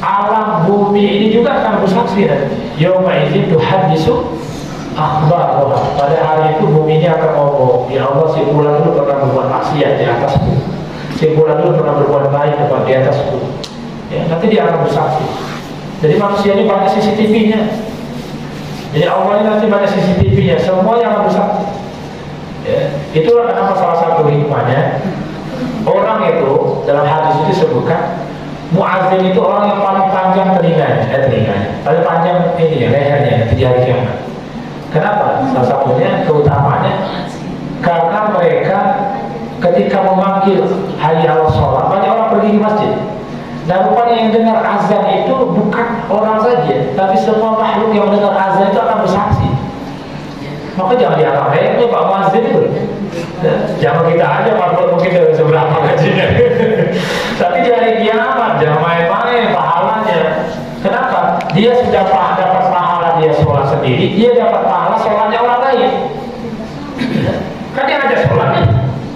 alam bumi ini juga akan bersaksi nanti. Yauma idzin tuhaddisu akhbaraha. Pada hari itu bumi ini akan ngomong, ya Allah si fulan dulu pernah berbuat maksiat di atasku, si fulan dulu pernah berbuat baik di atasku. Ya, nanti dia akan bersaksi. Jadi manusia ini banyak CCTV-nya. Jadi Allah ini nanti banyak CCTV-nya, semua yang akan bersaksi. Ya, itulah kenapa salah satu hikmahnya orang itu dalam hadis itu disebutkan muazzin itu orang yang paling panjang telinganya, paling panjang ini ya, lehernya di hari kiamat. Kenapa? Salah satunya keutamanya karena mereka ketika memanggil hayya 'alas shalah, banyak orang pergi di masjid. Dan rupanya yang dengar azan itu bukan orang saja, tapi semua makhluk yang mendengar azan itu akan bersaksi. Maka jangan dianggap remeh Pak Muazzin itu. Jangan kita aja makhluk mungkin dari seberapa gajinya. Tapi di hari kiamat jangan main-main pahalanya. Kenapa? Dia sudah dapat pahala dia sholat sendiri, dia dapat pahala sholatnya orang lain. Kan dia ada sholatnya.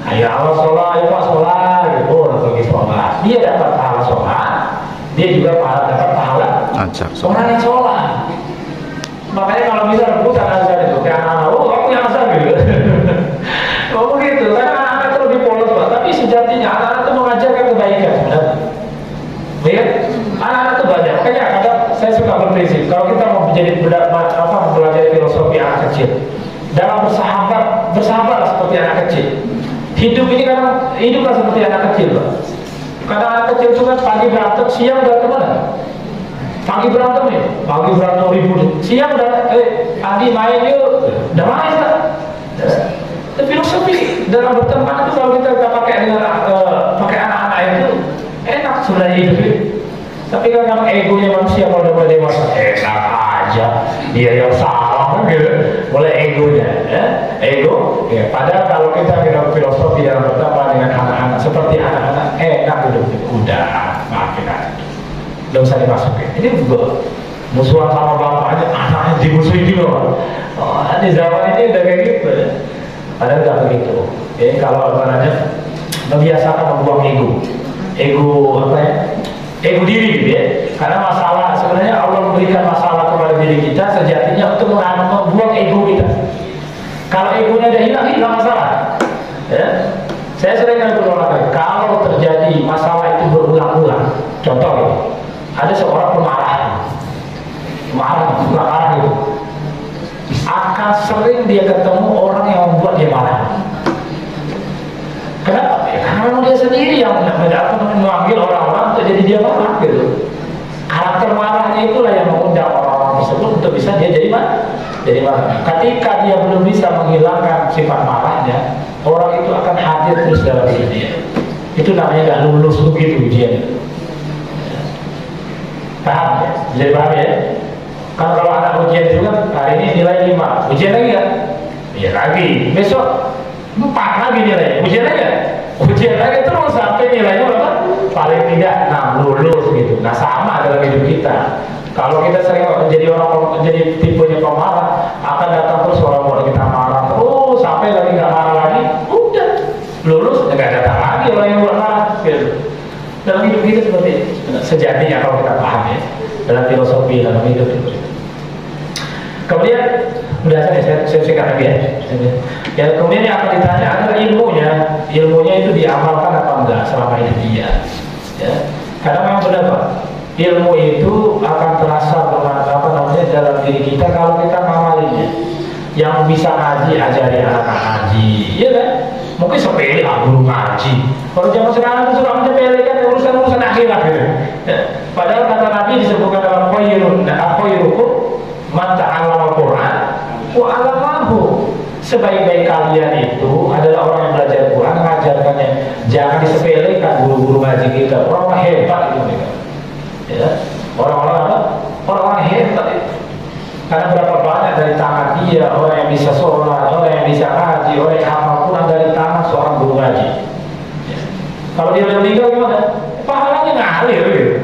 Ayo Allah sholat, ayo Pak sholat, gitu orang pergi sholat. Dia dapat pahala sholat, dia juga dapat pahala orang yang sholat. Makanya kalau bisa rebutan azan itu kayak anak-anak, oh aku yang azan gitu. Oh begitu, karena anak-anak itu lebih polos Pak. Tapi sejatinya anak-anak itu mengajarkan kebaikan sebenarnya. Lihat, anak-anak itu banyak. Makanya kadang saya suka berprinsip, kalau kita mau menjadi mempelajari filosofi anak kecil, dalam bersahabatlah seperti anak kecil. Hidup ini kadang hiduplah seperti anak kecil Pak. Karena anak kecil itu kan pagi berantem, siang udah kemana? Pagi berantem ya, pagi berantem ribut, siang udah Adi main yuk, udah main Pak. Filosofi dalam berteman itu kalau kita pakai dengan pakai anak-anak itu enak sebenarnya hidup ini. Tapi kan kalau egonya manusia kalau udah mulai dewasa, enak aja, dia yang salah kan gitu, mulai egonya, ya, ego. Ya, padahal kalau kita filosofi dalam bertapa dengan anak-anak, seperti anak-anak, enak hidup, udah, maafin aja, udah usah dimasukin. Ini juga musuhan sama bapaknya, anaknya dimusuhin juga. Oh, di zaman ini udah kayak gitu, ya. Padahal nggak begitu. Ya, kalau namanya membiasakan membuang ego apa ya? Ego diri gitu ya, karena masalah sebenarnya Allah memberikan masalah kepada diri kita sejatinya untuk membuang ego kita. Kalau egonya udah hilang masalah. Ya, saya sering berulang kalau terjadi masalah itu berulang-ulang. Contoh ya, ada seorang marah gitu, akan sering dia ketemu orang yang membuat dia marah. Kenapa? Ya, karena dia sendiri yang memanggil orang-orang untuk jadi dia marah gitu. Karakter marahnya itulah yang mengundang orang-orang tersebut untuk bisa dia jadi marah. Ketika dia belum bisa menghilangkan sifat marahnya, orang itu akan hadir terus dalam diri dia. Itu namanya nggak lulus begitu ujian. Paham ya? Jadi paham ya? Kan kalau anak ujian juga hari ini nilai 5, ujian lagi kan? Iya lagi. Besok 4 lagi nilainya, ujian lagi terus sampai nilainya berapa? Paling tidak 6 lulus gitu. Nah sama dalam hidup kita. Kalau kita sering jadi tipenya pemarah, akan datang terus orang kita marah terus sampai lagi nggak marah lagi, udah lulus nggak datang lagi orang yang buat marah. Gitu. Dalam hidup kita seperti itu. Sejatinya kalau kita paham ya, dalam filosofi dalam hidup itu. Kemudian udah saya singkat lagi ya. Ya, kemudian yang akan ditanya adalah ilmunya itu diamalkan apa enggak selama hidup dia. Ya. Karena memang benar Pak, ilmu itu akan terasa dalam diri kita kalau kita ngamalinnya. Yang bisa ngaji ajari anak ngaji, iya kan? Mungkin sepele guru ngaji. Kalau zaman sekarang itu suka menyepelekan urusan akhirat gitu. Ya. Padahal kata Nabi disebutkan dalam khairukum man ta'allama al-Qur'an wa 'allamahu. Sebaik-baik kalian itu adalah orang yang belajar Quran, mengajarkannya. Jangan disepelekan guru-guru ngaji kita. Orang-orang hebat itu mereka. Ya. Orang-orang hebat itu. Karena berapa banyak dari tangan dia orang yang bisa sholat, orang yang bisa ngaji, orang yang hafal Quran dari tangan seorang guru ngaji. Ya. Kalau dia udah meninggal gimana? Pahalanya ngalir gitu.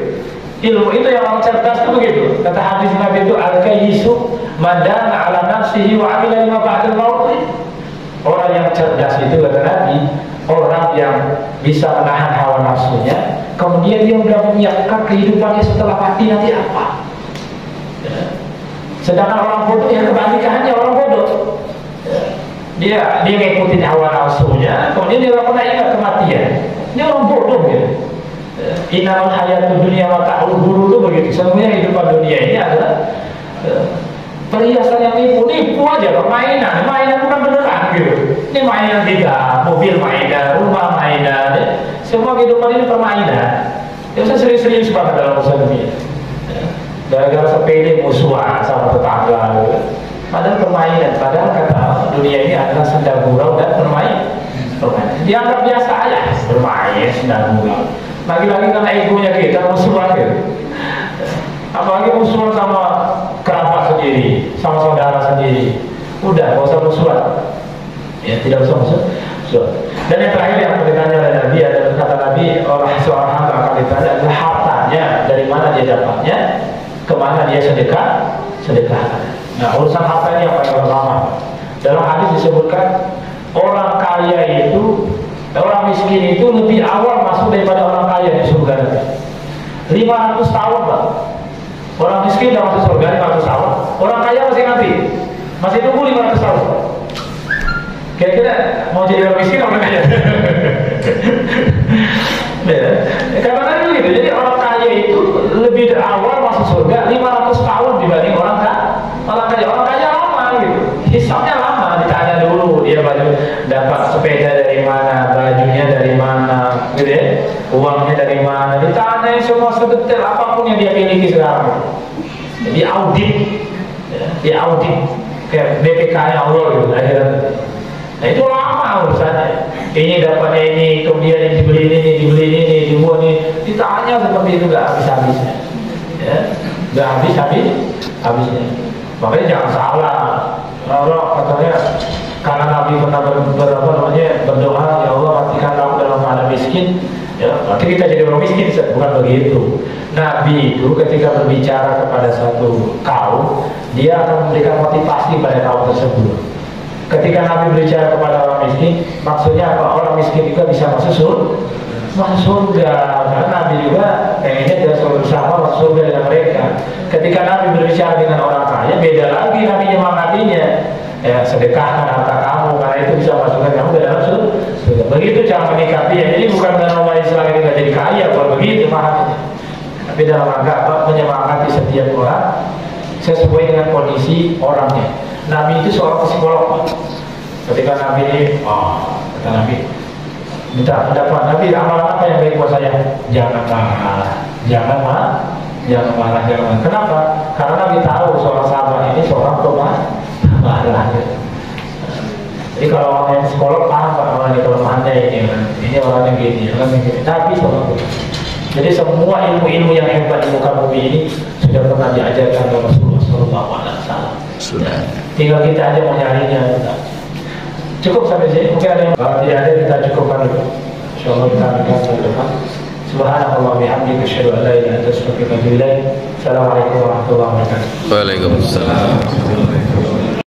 Ilmu itu yang orang cerdas itu begitu. Kata hadis Nabi itu al-kayyisu madana ala nafsihi wa amila lima ba'dal maut. Orang yang cerdas itu kata Nabi, orang yang bisa menahan hawa nafsunya, kemudian dia sudah menyiapkan kehidupannya setelah mati nanti apa. Ya. Sedangkan orang bodoh yang kebalikannya, orang bodoh dia ngikutin hawa nafsunya, kemudian dia tidak pernah ingat kematian. Ini orang bodoh gitu. Innamal hayatud dunya mata'ul ghurur itu begitu. Sebenarnya kehidupan dunia ini adalah perhiasan yang nipu aja, mainan bukan beneran gitu. Ini mainan kita, mobil mainan, rumah mainan, ya. Semua kehidupan ini permainan. Ya usah serius-serius banget dalam urusan dunia. Gara-gara sepele musuhan sama tetangga gitu. Padahal permainan, padahal kata dunia ini adalah senda gurau dan permainan. Dianggap biasa aja bermain senda gurau. Lagi-lagi karena egonya kita musuhan gitu. Apalagi musuhan sama kerabat sendiri, sama saudara sendiri. Udah, gak usah musuhan. Ya, tidak usah musuhan. Dan yang terakhir yang akan ditanya oleh Nabi adalah kata Nabi, seorang hamba akan ditanya adalah hartanya, dari mana dia dapatnya, kemana dia sedekahkan. Nah, urusan harta ini yang paling pertama. Dalam hadis disebutkan orang kaya itu, orang miskin itu lebih awal masuk daripada orang kaya di surga nanti. 500 tahun Pak. Orang miskin sudah masuk surga 500 tahun. Orang kaya masih nanti. Masih tunggu 500 tahun. Kira-kira mau jadi orang miskin orang kaya? Ya. Karena kan begitu. Jadi orang kaya itu lebih awal masuk surga 500 tahun dibanding orang kaya. Orang kaya lama gitu. Hisabnya lama, ditanya dulu dia dapat sepeda dari mana, bajunya dari mana, gitu ya, uangnya dari mana, ditanya semua sedetail apapun yang dia miliki sekarang. Di audit kayak BPK Allah gitu, akhirnya Nah itu lama urusannya. Ini dapatnya ini, kemudian ini dibeli ini, dibuat ini, ditanya seperti itu nggak habis-habisnya. Ya, nggak habisnya. Makanya jangan salah. Kalau katanya karena Nabi pernah berdoa, ya Allah matikan aku dalam keadaan miskin. Ya, nanti kita jadi orang miskin, bukan begitu. Nabi itu ketika berbicara kepada satu kaum, dia akan memberikan motivasi pada kaum tersebut. Ketika Nabi berbicara kepada orang miskin, maksudnya apa? Orang miskin juga bisa masuk surga. Karena Nabi juga pengennya tidak bersama masuk surga dengan mereka. Ketika Nabi berbicara dengan orang kaya, beda lagi Nabi nyemangatinya. Ya, sedekahkan harta kamu karena itu bisa masukkan kamu ke dalam surga. Begitu cara menyikapinya. Jadi bukan karena umat Islam ini nggak jadi kaya, kalau begitu mahalnya. Tapi dalam rangka menyemangati setiap orang sesuai dengan kondisi orangnya. Nabi itu seorang psikolog. Ketika Nabi ini, kata Nabi, minta pendapat Nabi, amalan apa yang baik buat saya? Jangan marah. Kenapa? Karena Nabi tahu seorang sahabat ini seorang pemarah. Jadi kalau orang yang psikolog paham orang ini kelemahannya ini orang yang gini, Nabi seorang itu. Jadi semua ilmu-ilmu yang hebat di muka bumi ini sudah pernah diajarkan oleh Rasulullah SAW. Sudah. Tinggal kita aja mau nyarinya. Cukup sampai sini. Mungkin ada yang kalau tidak ada kita cukupkan dulu. Insyaallah kita akan ke depan. Subhanallah bihamdika asyhadu an la ilaha illa anta astaghfiruka wa atubu ilaik. Assalamualaikum warahmatullahi wabarakatuh. Waalaikumsalam.